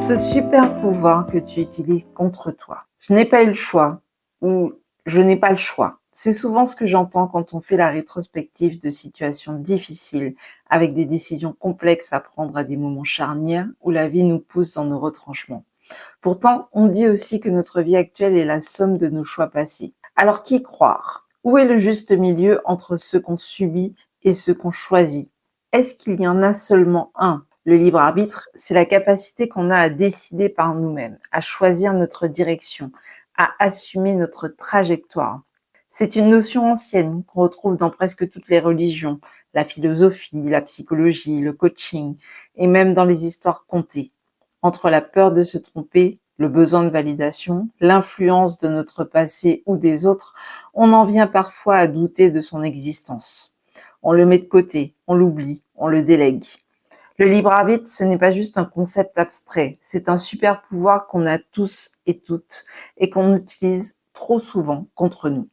Ce super pouvoir que tu utilises contre toi. Je n'ai pas eu le choix ou je n'ai pas le choix. C'est souvent ce que j'entends quand on fait la rétrospective de situations difficiles avec des décisions complexes à prendre à des moments charnières où la vie nous pousse dans nos retranchements. Pourtant, on dit aussi que notre vie actuelle est la somme de nos choix passés. Alors qui croire? Où est le juste milieu entre ce qu'on subit et ce qu'on choisit? Est-ce qu'il y en a seulement un? Le libre arbitre, c'est la capacité qu'on a à décider par nous-mêmes, à choisir notre direction, à assumer notre trajectoire. C'est une notion ancienne qu'on retrouve dans presque toutes les religions, la philosophie, la psychologie, le coaching et même dans les histoires contées. Entre la peur de se tromper, le besoin de validation, l'influence de notre passé ou des autres, on en vient parfois à douter de son existence. On le met de côté, on l'oublie, on le délègue. Le libre arbitre, ce n'est pas juste un concept abstrait, c'est un super pouvoir qu'on a tous et toutes et qu'on utilise trop souvent contre nous.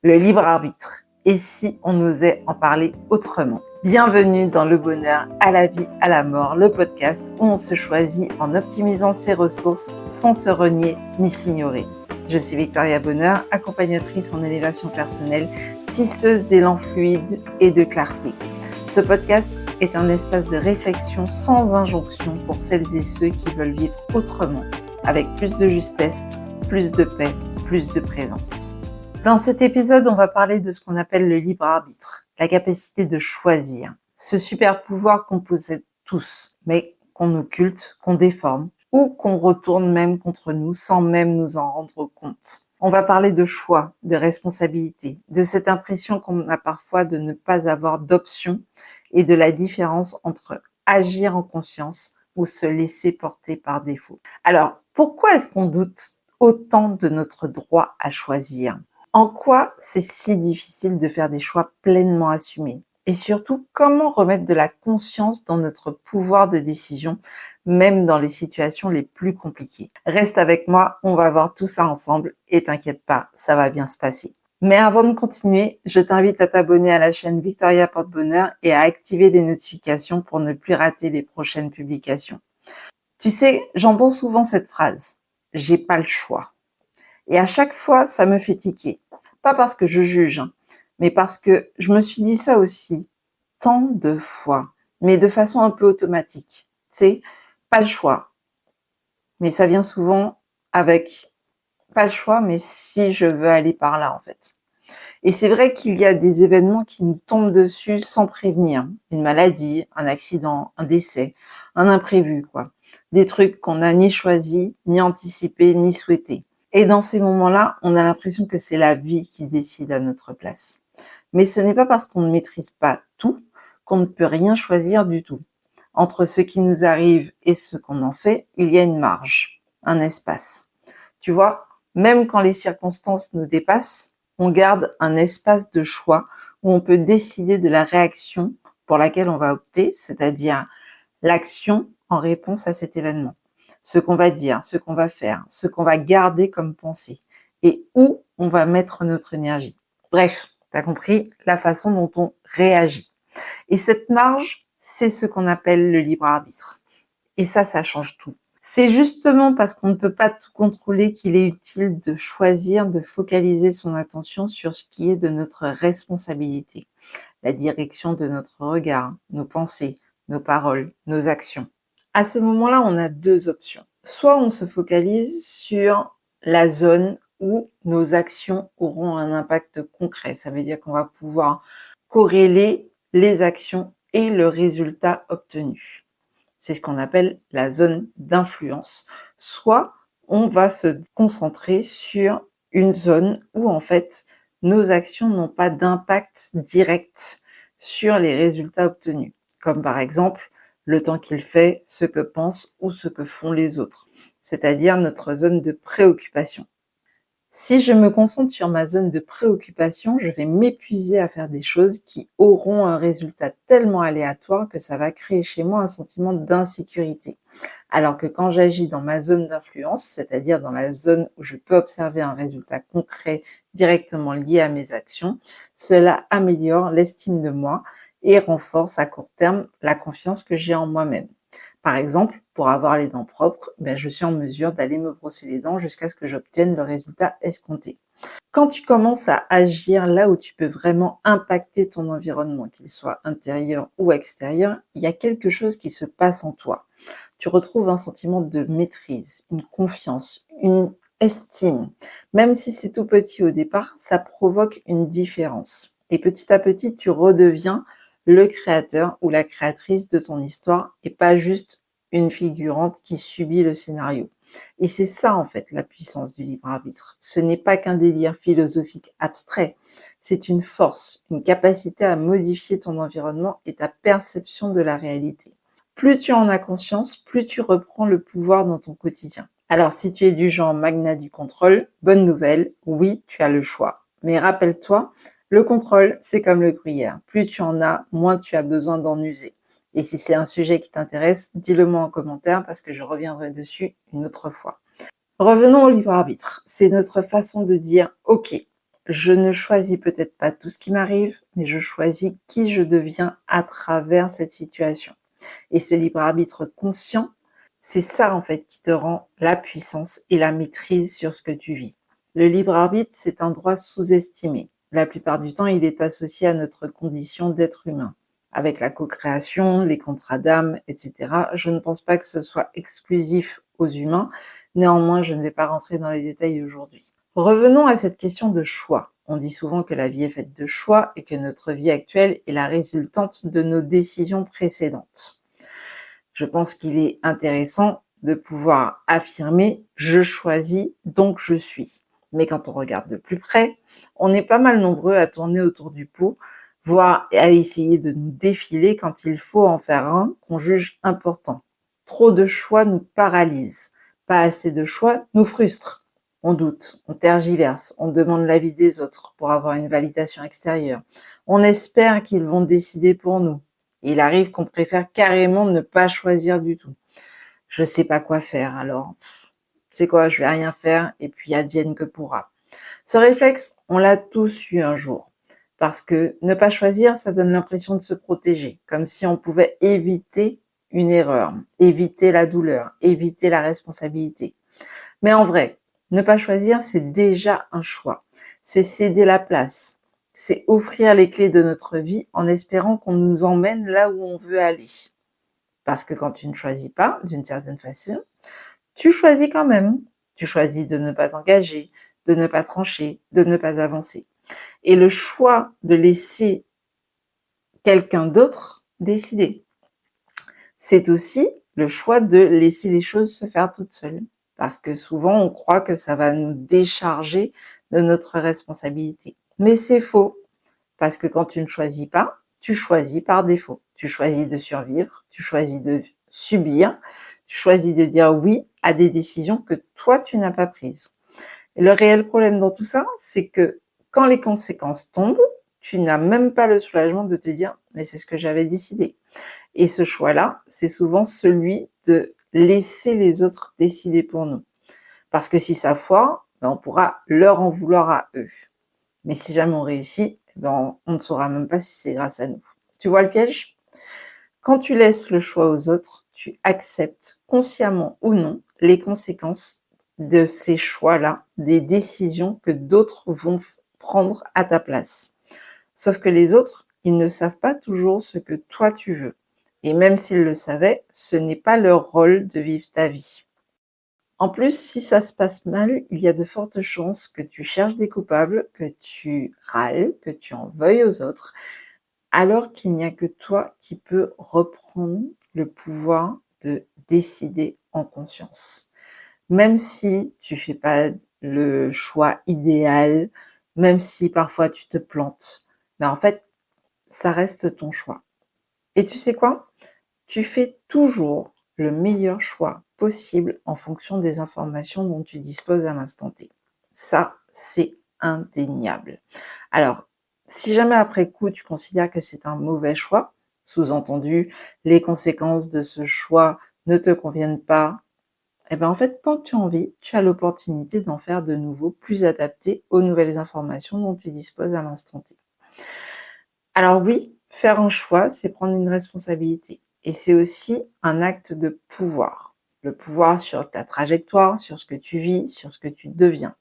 Le libre arbitre. Et si on osait en parler autrement? Bienvenue dans Le Bonheur à la vie, à la mort, le podcast où on se choisit en optimisant ses ressources sans se renier ni s'ignorer. Je suis Victoria Bonheur, accompagnatrice en élévation personnelle, tisseuse d'élan fluide et de clarté. Ce podcast est un espace de réflexion sans injonction pour celles et ceux qui veulent vivre autrement, avec plus de justesse, plus de paix, plus de présence. Dans cet épisode, on va parler de ce qu'on appelle le libre arbitre, la capacité de choisir, ce super pouvoir qu'on possède tous, mais qu'on occulte, qu'on déforme ou qu'on retourne même contre nous sans même nous en rendre compte. On va parler de choix, de responsabilité, de cette impression qu'on a parfois de ne pas avoir d'option et de la différence entre agir en conscience ou se laisser porter par défaut. Alors, pourquoi est-ce qu'on doute autant de notre droit à choisir ? En quoi c'est si difficile de faire des choix pleinement assumés? Et surtout, comment remettre de la conscience dans notre pouvoir de décision, même dans les situations les plus compliquées? Reste avec moi, on va voir tout ça ensemble et t'inquiète pas, ça va bien se passer. Mais avant de continuer, je t'invite à t'abonner à la chaîne Victoria Porte-Bonheur et à activer les notifications pour ne plus rater les prochaines publications. Tu sais, j'entends souvent cette phrase « j'ai pas le choix ». Et à chaque fois, ça me fait tiquer. Pas parce que je juge, mais parce que je me suis dit ça aussi tant de fois, mais de façon un peu automatique. Tu sais, pas le choix. Mais ça vient souvent avec pas le choix, mais si je veux aller par là, en fait. Et c'est vrai qu'il y a des événements qui nous tombent dessus sans prévenir. Une maladie, un accident, un décès, un imprévu, quoi. Des trucs qu'on n'a ni choisi, ni anticipé, ni souhaité. Et dans ces moments-là, on a l'impression que c'est la vie qui décide à notre place. Mais ce n'est pas parce qu'on ne maîtrise pas tout qu'on ne peut rien choisir du tout. Entre ce qui nous arrive et ce qu'on en fait, il y a une marge, un espace. Tu vois, même quand les circonstances nous dépassent, on garde un espace de choix où on peut décider de la réaction pour laquelle on va opter, c'est-à-dire l'action en réponse à cet événement. Ce qu'on va dire, ce qu'on va faire, ce qu'on va garder comme pensée et où on va mettre notre énergie. Bref, t'as compris la façon dont on réagit. Et cette marge, c'est ce qu'on appelle le libre arbitre. Et ça change tout. C'est justement parce qu'on ne peut pas tout contrôler qu'il est utile de choisir, de focaliser son attention sur ce qui est de notre responsabilité, la direction de notre regard, nos pensées, nos paroles, nos actions. À ce moment-là, on a deux options. Soit on se focalise sur la zone où nos actions auront un impact concret. Ça veut dire qu'on va pouvoir corréler les actions et le résultat obtenu. C'est ce qu'on appelle la zone d'influence. Soit on va se concentrer sur une zone où en fait nos actions n'ont pas d'impact direct sur les résultats obtenus, comme par exemple le temps qu'il fait, ce que pensent ou ce que font les autres, c'est-à-dire notre zone de préoccupation. Si je me concentre sur ma zone de préoccupation, je vais m'épuiser à faire des choses qui auront un résultat tellement aléatoire que ça va créer chez moi un sentiment d'insécurité. Alors que quand j'agis dans ma zone d'influence, c'est-à-dire dans la zone où je peux observer un résultat concret directement lié à mes actions, cela améliore l'estime de moi et renforce à court terme la confiance que j'ai en moi-même. Par exemple, pour avoir les dents propres, je suis en mesure d'aller me brosser les dents jusqu'à ce que j'obtienne le résultat escompté. Quand tu commences à agir là où tu peux vraiment impacter ton environnement, qu'il soit intérieur ou extérieur, il y a quelque chose qui se passe en toi. Tu retrouves un sentiment de maîtrise, une confiance, une estime. Même si c'est tout petit au départ, ça provoque une différence. Et petit à petit, tu redeviens le créateur ou la créatrice de ton histoire et pas juste une figurante qui subit le scénario. Et c'est ça, en fait, la puissance du libre arbitre. Ce n'est pas qu'un délire philosophique abstrait, c'est une force, une capacité à modifier ton environnement et ta perception de la réalité. Plus tu en as conscience, plus tu reprends le pouvoir dans ton quotidien. Alors, si tu es du genre magnat du contrôle, bonne nouvelle, oui, tu as le choix. Mais rappelle-toi, le contrôle, c'est comme le gruyère. Plus tu en as, moins tu as besoin d'en user. Et si c'est un sujet qui t'intéresse, dis-le-moi en commentaire parce que je reviendrai dessus une autre fois. Revenons au libre arbitre. C'est notre façon de dire, ok, je ne choisis peut-être pas tout ce qui m'arrive, mais je choisis qui je deviens à travers cette situation. Et ce libre arbitre conscient, c'est ça en fait qui te rend la puissance et la maîtrise sur ce que tu vis. Le libre arbitre, c'est un droit sous-estimé. La plupart du temps, il est associé à notre condition d'être humain. Avec la co-création, les contrats d'âme, etc. Je ne pense pas que ce soit exclusif aux humains. Néanmoins, je ne vais pas rentrer dans les détails aujourd'hui. Revenons à cette question de choix. On dit souvent que la vie est faite de choix et que notre vie actuelle est la résultante de nos décisions précédentes. Je pense qu'il est intéressant de pouvoir affirmer « je choisis, donc je suis ». Mais quand on regarde de plus près, on est pas mal nombreux à tourner autour du pot, voire à essayer de nous défiler quand il faut en faire un qu'on juge important. Trop de choix nous paralyse. Pas assez de choix nous frustre. On doute, on tergiverse, on demande l'avis des autres pour avoir une validation extérieure. On espère qu'ils vont décider pour nous. Et il arrive qu'on préfère carrément ne pas choisir du tout. Je sais pas quoi faire, alors c'est quoi, je vais rien faire et puis advienne que pourra. Ce réflexe, on l'a tous eu un jour. Parce que ne pas choisir, ça donne l'impression de se protéger, comme si on pouvait éviter une erreur, éviter la douleur, éviter la responsabilité. Mais en vrai, ne pas choisir, c'est déjà un choix. C'est céder la place. C'est offrir les clés de notre vie en espérant qu'on nous emmène là où on veut aller. Parce que quand tu ne choisis pas, d'une certaine façon, tu choisis quand même. Tu choisis de ne pas t'engager, de ne pas trancher, de ne pas avancer. Et le choix de laisser quelqu'un d'autre décider, c'est aussi le choix de laisser les choses se faire toutes seules. Parce que souvent, on croit que ça va nous décharger de notre responsabilité. Mais c'est faux. Parce que quand tu ne choisis pas, tu choisis par défaut. Tu choisis de survivre, tu choisis de subir, tu choisis de dire oui à des décisions que toi, tu n'as pas prises. Et le réel problème dans tout ça, c'est que quand les conséquences tombent, tu n'as même pas le soulagement de te dire « mais c'est ce que j'avais décidé ». Et ce choix-là, c'est souvent celui de laisser les autres décider pour nous. Parce que si ça foire, on pourra leur en vouloir à eux. Mais si jamais on réussit, on ne saura même pas si c'est grâce à nous. Tu vois le piège? Quand tu laisses le choix aux autres, tu acceptes, consciemment ou non, les conséquences de ces choix-là, des décisions que d'autres vont prendre à ta place. Sauf que les autres, ils ne savent pas toujours ce que toi tu veux. Et même s'ils le savaient, ce n'est pas leur rôle de vivre ta vie. En plus, si ça se passe mal, il y a de fortes chances que tu cherches des coupables, que tu râles, que tu en veuilles aux autres, alors qu'il n'y a que toi qui peux reprendre le pouvoir de décider en conscience. Même si tu fais pas le choix idéal, même si parfois tu te plantes, mais en fait, ça reste ton choix. Et tu sais quoi? Tu fais toujours le meilleur choix possible en fonction des informations dont tu disposes à l'instant T. Ça, c'est indéniable. Alors, si jamais après coup, tu considères que c'est un mauvais choix, sous-entendu, les conséquences de ce choix ne te conviennent pas, en fait, tant que tu as envie, tu as l'opportunité d'en faire de nouveau plus adapté aux nouvelles informations dont tu disposes à l'instant T. Alors oui, faire un choix, c'est prendre une responsabilité. Et c'est aussi un acte de pouvoir. Le pouvoir sur ta trajectoire, sur ce que tu vis, sur ce que tu deviens.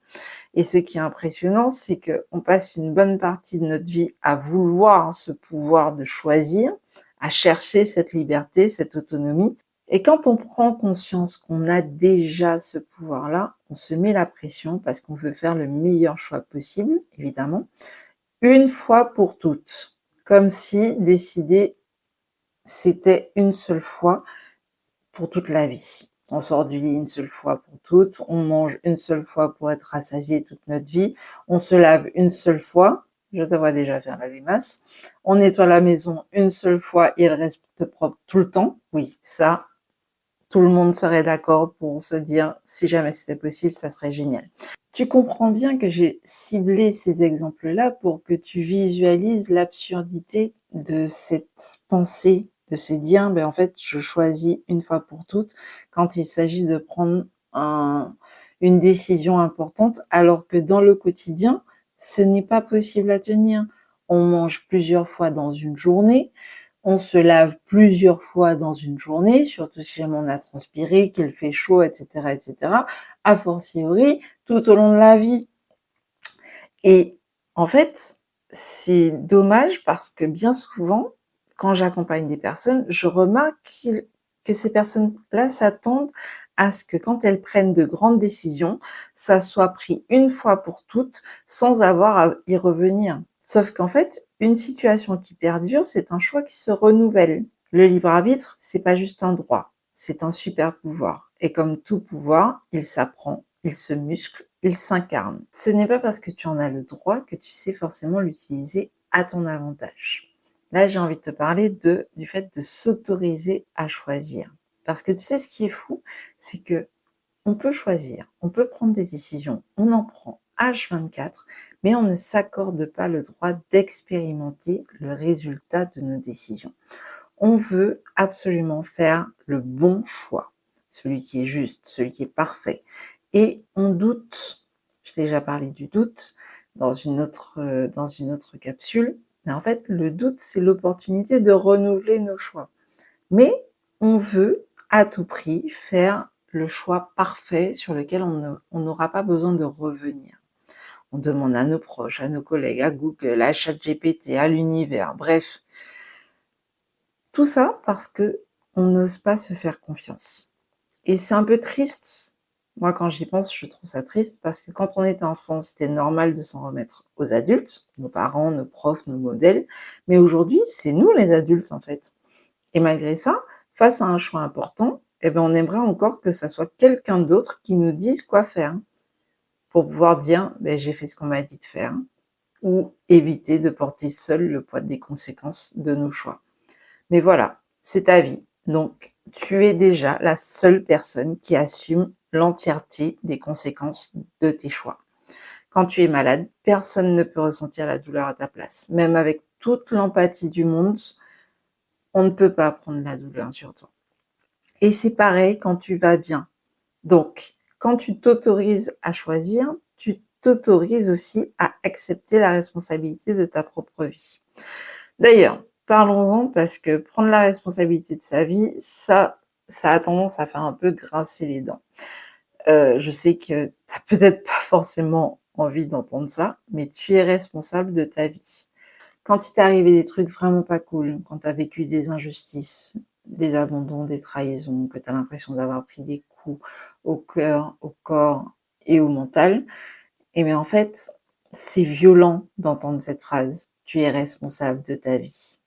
Et ce qui est impressionnant, c'est qu'on passe une bonne partie de notre vie à vouloir ce pouvoir de choisir, à chercher cette liberté, cette autonomie. Et quand on prend conscience qu'on a déjà ce pouvoir-là, on se met la pression parce qu'on veut faire le meilleur choix possible, évidemment, une fois pour toutes. Comme si décider, c'était une seule fois pour toute la vie. On sort du lit une seule fois pour toutes, on mange une seule fois pour être rassasié toute notre vie, on se lave une seule fois, je te vois déjà faire la grimace, on nettoie la maison une seule fois et elle reste propre tout le temps. Oui, ça, tout le monde serait d'accord pour se dire, si jamais c'était possible, ça serait génial. Tu comprends bien que j'ai ciblé ces exemples-là pour que tu visualises l'absurdité de cette pensée, de se dire, en fait, je choisis une fois pour toutes quand il s'agit de prendre une décision importante, alors que dans le quotidien, ce n'est pas possible à tenir. On mange plusieurs fois dans une journée, on se lave plusieurs fois dans une journée, surtout si jamais on a transpiré, qu'il fait chaud, etc., etc., a fortiori tout au long de la vie. Et en fait, c'est dommage parce que bien souvent, quand j'accompagne des personnes, je remarque que ces personnes-là s'attendent à ce que quand elles prennent de grandes décisions, ça soit pris une fois pour toutes sans avoir à y revenir. Sauf qu'en fait, une situation qui perdure, c'est un choix qui se renouvelle. Le libre arbitre, c'est pas juste un droit, c'est un super pouvoir. Et comme tout pouvoir, il s'apprend, il se muscle, il s'incarne. Ce n'est pas parce que tu en as le droit que tu sais forcément l'utiliser à ton avantage. Là, j'ai envie de te parler du fait de s'autoriser à choisir. Parce que tu sais, ce qui est fou, c'est que on peut choisir, on peut prendre des décisions, on en prend H24, mais on ne s'accorde pas le droit d'expérimenter le résultat de nos décisions. On veut absolument faire le bon choix, celui qui est juste, celui qui est parfait. Et on doute, je t'ai déjà parlé du doute dans une autre capsule, mais en fait, le doute, c'est l'opportunité de renouveler nos choix. Mais on veut à tout prix faire le choix parfait sur lequel on n'aura pas besoin de revenir. On demande à nos proches, à nos collègues, à Google, à ChatGPT, à l'univers, bref. Tout ça parce que on n'ose pas se faire confiance. Et c'est un peu triste. Moi, quand j'y pense, je trouve ça triste parce que quand on était enfant, c'était normal de s'en remettre aux adultes, nos parents, nos profs, nos modèles. Mais aujourd'hui, c'est nous les adultes, en fait. Et malgré ça, face à un choix important, on aimerait encore que ça soit quelqu'un d'autre qui nous dise quoi faire pour pouvoir dire j'ai fait ce qu'on m'a dit de faire ou éviter de porter seul le poids des conséquences de nos choix. Mais voilà, c'est ta vie. Donc, tu es déjà la seule personne qui assume l'entièreté des conséquences de tes choix. Quand tu es malade, personne ne peut ressentir la douleur à ta place. Même avec toute l'empathie du monde, on ne peut pas prendre la douleur sur toi. Et c'est pareil quand tu vas bien. Donc, quand tu t'autorises à choisir, tu t'autorises aussi à accepter la responsabilité de ta propre vie. D'ailleurs, parlons-en parce que prendre la responsabilité de sa vie, ça a tendance à faire un peu grincer les dents. Je sais que t'as peut-être pas forcément envie d'entendre ça, mais tu es responsable de ta vie. Quand il t'est arrivé des trucs vraiment pas cool, quand t'as vécu des injustices, des abandons, des trahisons, que t'as l'impression d'avoir pris des coups au cœur, au corps et au mental, en fait, c'est violent d'entendre cette phrase. Tu es responsable de ta vie.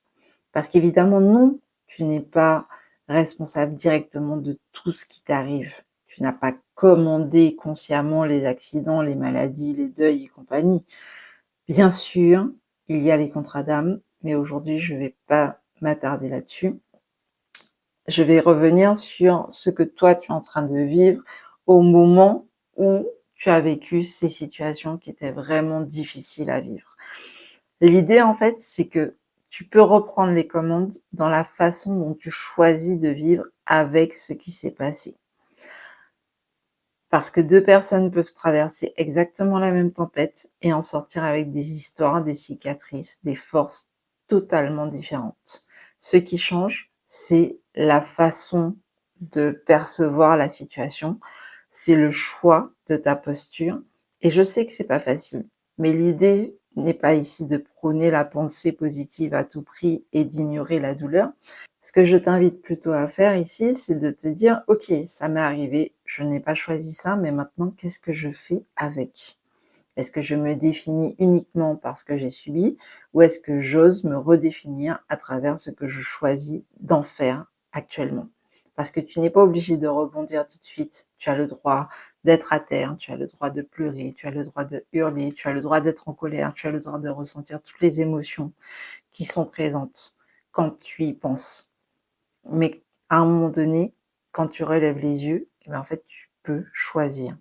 Parce qu'évidemment, non, tu n'es pas responsable directement de tout ce qui t'arrive. Tu n'as pas commandé consciemment les accidents, les maladies, les deuils et compagnie. Bien sûr, il y a les contrats d'âme, mais aujourd'hui, je ne vais pas m'attarder là-dessus. Je vais revenir sur ce que toi, tu es en train de vivre au moment où tu as vécu ces situations qui étaient vraiment difficiles à vivre. L'idée, en fait, c'est que tu peux reprendre les commandes dans la façon dont tu choisis de vivre avec ce qui s'est passé. Parce que deux personnes peuvent traverser exactement la même tempête et en sortir avec des histoires, des cicatrices, des forces totalement différentes. Ce qui change, c'est la façon de percevoir la situation, c'est le choix de ta posture. Et je sais que c'est pas facile, mais l'idée n'est pas ici de prôner la pensée positive à tout prix et d'ignorer la douleur. Ce que je t'invite plutôt à faire ici, c'est de te dire, ok, ça m'est arrivé, je n'ai pas choisi ça, mais maintenant, qu'est-ce que je fais avec? Est-ce que je me définis uniquement par ce que j'ai subi ou est-ce que j'ose me redéfinir à travers ce que je choisis d'en faire actuellement? Parce que tu n'es pas obligé de rebondir tout de suite. Tu as le droit d'être à terre, tu as le droit de pleurer, tu as le droit de hurler, tu as le droit d'être en colère, tu as le droit de ressentir toutes les émotions qui sont présentes quand tu y penses. Mais à un moment donné, quand tu relèves les yeux, eh bien, en fait, tu peux choisir.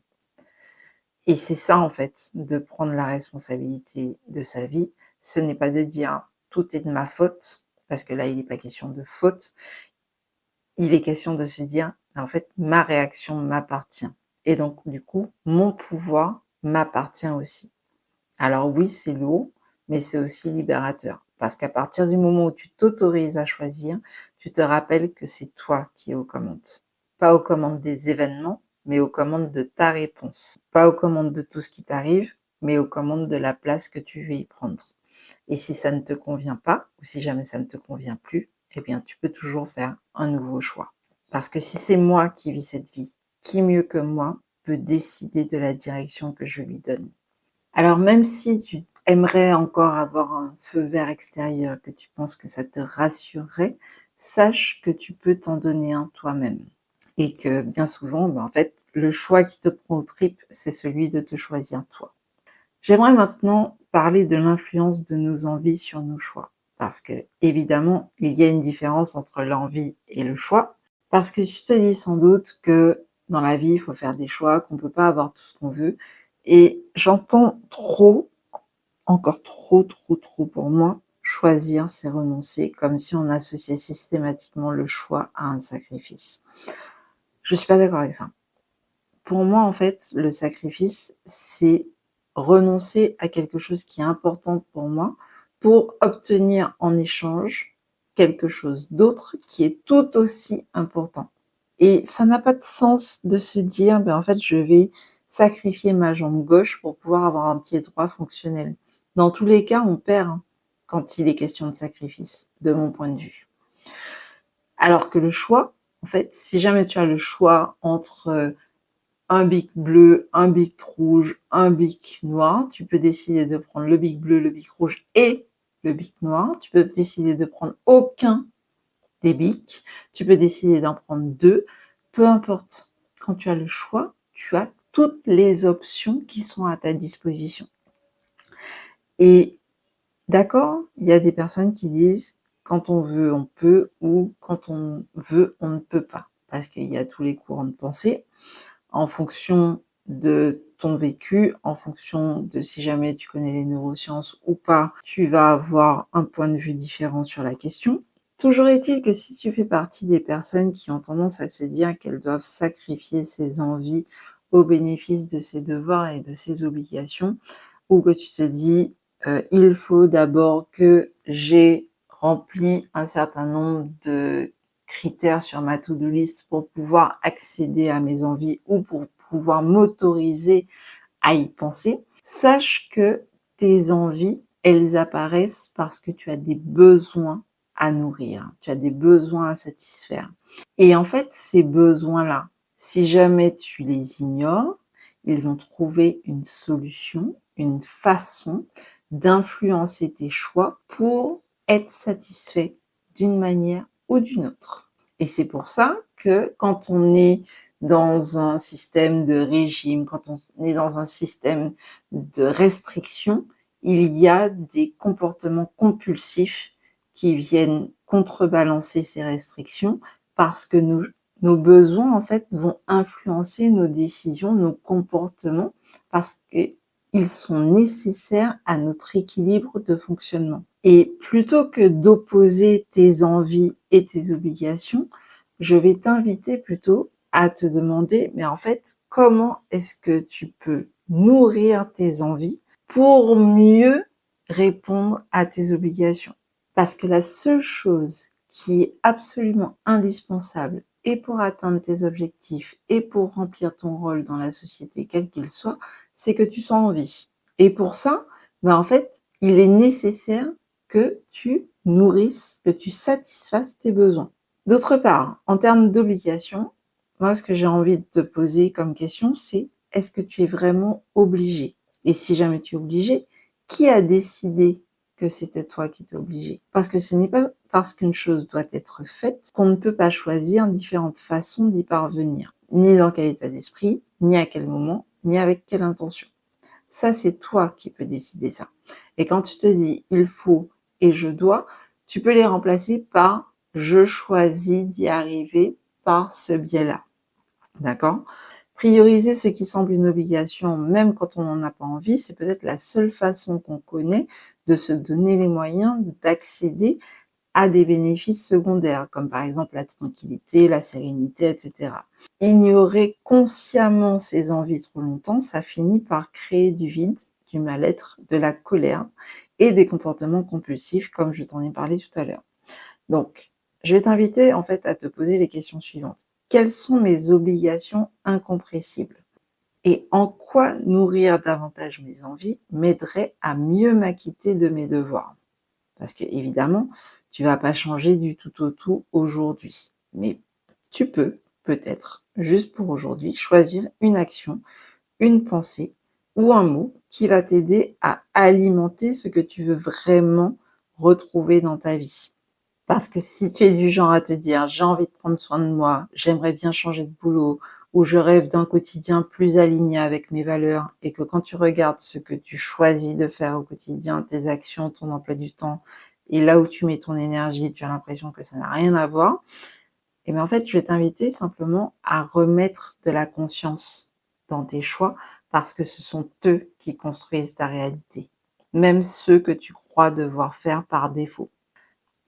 Et c'est ça, en fait, de prendre la responsabilité de sa vie. Ce n'est pas de dire tout est de ma faute, parce que là, il n'est pas question de faute. Il est question de se dire, en fait, ma réaction m'appartient. Et donc, du coup, mon pouvoir m'appartient aussi. Alors oui, c'est lourd, mais c'est aussi libérateur. Parce qu'à partir du moment où tu t'autorises à choisir, tu te rappelles que c'est toi qui es aux commandes. Pas aux commandes des événements, mais aux commandes de ta réponse. Pas aux commandes de tout ce qui t'arrive, mais aux commandes de la place que tu veux y prendre. Et si ça ne te convient pas, ou si jamais ça ne te convient plus, eh bien tu peux toujours faire un nouveau choix. Parce que si c'est moi qui vis cette vie, qui mieux que moi peut décider de la direction que je lui donne? Alors même si tu aimerais encore avoir un feu vert extérieur, que tu penses que ça te rassurerait, sache que tu peux t'en donner un toi-même. Et que bien souvent, en fait, le choix qui te prend aux tripes, c'est celui de te choisir toi. J'aimerais maintenant parler de l'influence de nos envies sur nos choix. Parce que, évidemment, il y a une différence entre l'envie et le choix. Parce que tu te dis sans doute que dans la vie, il faut faire des choix, qu'on ne peut pas avoir tout ce qu'on veut. Et j'entends trop, encore trop pour moi, choisir, c'est renoncer, comme si on associait systématiquement le choix à un sacrifice. Je suis pas d'accord avec ça. Pour moi, en fait, le sacrifice, c'est renoncer à quelque chose qui est important pour moi pour obtenir en échange quelque chose d'autre qui est tout aussi important. Et ça n'a pas de sens de se dire, en fait, je vais sacrifier ma jambe gauche pour pouvoir avoir un pied droit fonctionnel. Dans tous les cas, on perd quand il est question de sacrifice, de mon point de vue. Alors que le choix, en fait, si jamais tu as le choix entre un bic bleu, un bic rouge, un bic noir, tu peux décider de prendre le bic bleu, le bic rouge et le bic noir. Tu peux décider de prendre aucun des bics. Tu peux décider d'en prendre 2. Peu importe. Quand tu as le choix, tu as toutes les options qui sont à ta disposition. Et d'accord, il y a des personnes qui disent quand on veut, on peut, ou quand on veut, on ne peut pas. Parce qu'il y a tous les courants de pensée en fonction de ton vécu, en fonction de si jamais tu connais les neurosciences ou pas, tu vas avoir un point de vue différent sur la question. Toujours est-il que si tu fais partie des personnes qui ont tendance à se dire qu'elles doivent sacrifier ses envies au bénéfice de ses devoirs et de ses obligations, ou que tu te dis il faut d'abord que j'ai rempli un certain nombre de critères sur ma to-do list pour pouvoir accéder à mes envies ou pour pouvoir m'autoriser à y penser, sache que tes envies, elles apparaissent parce que tu as des besoins à nourrir, tu as des besoins à satisfaire. Et en fait, ces besoins-là, si jamais tu les ignores, ils vont trouver une solution, une façon d'influencer tes choix pour être satisfait d'une manière ou d'une autre. Et c'est pour ça que quand on est dans un système de régime, quand on est dans un système de restriction, il y a des comportements compulsifs qui viennent contrebalancer ces restrictions parce que nos besoins, en fait, vont influencer nos décisions, nos comportements, parce qu'ils sont nécessaires à notre équilibre de fonctionnement. Et plutôt que d'opposer tes envies et tes obligations, je vais t'inviter plutôt à te demander, mais en fait, comment est-ce que tu peux nourrir tes envies pour mieux répondre à tes obligations? Parce que la seule chose qui est absolument indispensable et pour atteindre tes objectifs et pour remplir ton rôle dans la société, quel qu'il soit, c'est que tu sois en vie. Et pour ça, en fait, il est nécessaire que tu nourrisses, que tu satisfasses tes besoins. D'autre part, en termes d'obligation, moi, ce que j'ai envie de te poser comme question, c'est est-ce que tu es vraiment obligé? Et si jamais tu es obligé, qui a décidé que c'était toi qui t'es obligé? Parce que ce n'est pas parce qu'une chose doit être faite qu'on ne peut pas choisir différentes façons d'y parvenir. Ni dans quel état d'esprit, ni à quel moment, ni avec quelle intention. Ça, c'est toi qui peux décider ça. Et quand tu te dis il faut et je dois, tu peux les remplacer par je choisis d'y arriver par ce biais-là. D'accord? Prioriser ce qui semble une obligation, même quand on n'en a pas envie, c'est peut-être la seule façon qu'on connaît de se donner les moyens d'accéder à des bénéfices secondaires, comme par exemple la tranquillité, la sérénité, etc. Ignorer consciemment ses envies trop longtemps, ça finit par créer du vide, du mal-être, de la colère et des comportements compulsifs, comme je t'en ai parlé tout à l'heure. Donc, je vais t'inviter en fait à te poser les questions suivantes. Quelles sont mes obligations incompressibles? Et en quoi nourrir davantage mes envies m'aiderait à mieux m'acquitter de mes devoirs? Parce que évidemment, tu vas pas changer du tout au tout aujourd'hui. Mais tu peux, peut-être, juste pour aujourd'hui, choisir une action, une pensée ou un mot qui va t'aider à alimenter ce que tu veux vraiment retrouver dans ta vie. Parce que si tu es du genre à te dire j'ai envie de prendre soin de moi, j'aimerais bien changer de boulot, ou je rêve d'un quotidien plus aligné avec mes valeurs, et que quand tu regardes ce que tu choisis de faire au quotidien, tes actions, ton emploi du temps, et là où tu mets ton énergie, tu as l'impression que ça n'a rien à voir, et bien en fait je vais t'inviter simplement à remettre de la conscience dans tes choix, parce que ce sont eux qui construisent ta réalité, même ceux que tu crois devoir faire par défaut.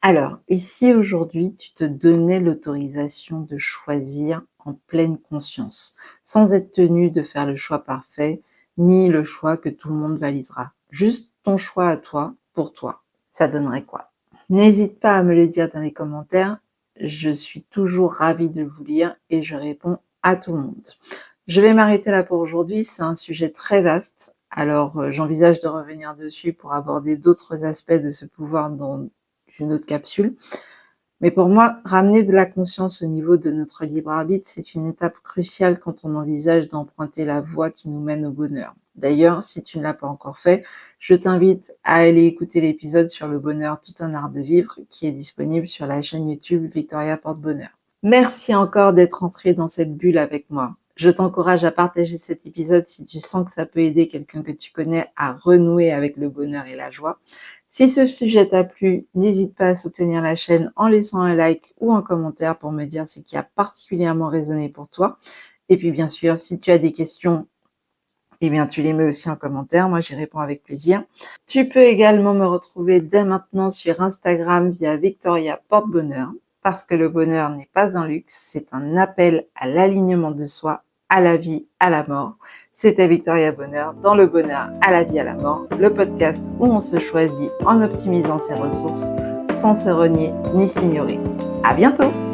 Alors, et si aujourd'hui tu te donnais l'autorisation de choisir en pleine conscience, sans être tenu de faire le choix parfait, ni le choix que tout le monde validera, juste ton choix à toi, pour toi, ça donnerait quoi? N'hésite pas à me le dire dans les commentaires, je suis toujours ravie de vous lire et je réponds à tout le monde. Je vais m'arrêter là pour aujourd'hui, c'est un sujet très vaste, alors j'envisage de revenir dessus pour aborder d'autres aspects de ce pouvoir dans une autre capsule. Mais pour moi, ramener de la conscience au niveau de notre libre arbitre, c'est une étape cruciale quand on envisage d'emprunter la voie qui nous mène au bonheur. D'ailleurs, si tu ne l'as pas encore fait, je t'invite à aller écouter l'épisode sur le bonheur, tout un art de vivre, qui est disponible sur la chaîne YouTube Victoria Porte-Bonheur. Merci encore d'être entré dans cette bulle avec moi. Je t'encourage à partager cet épisode si tu sens que ça peut aider quelqu'un que tu connais à renouer avec le bonheur et la joie. Si ce sujet t'a plu, n'hésite pas à soutenir la chaîne en laissant un like ou un commentaire pour me dire ce qui a particulièrement résonné pour toi. Et puis bien sûr, si tu as des questions, eh bien tu les mets aussi en commentaire, moi j'y réponds avec plaisir. Tu peux également me retrouver dès maintenant sur Instagram via Victoria Porte-Bonheur, parce que le bonheur n'est pas un luxe, c'est un appel à l'alignement de soi, à la vie, à la mort. C'était Victoria Bonheur dans le bonheur, à la vie, à la mort, le podcast où on se choisit en optimisant ses ressources sans se renier ni s'ignorer. À bientôt!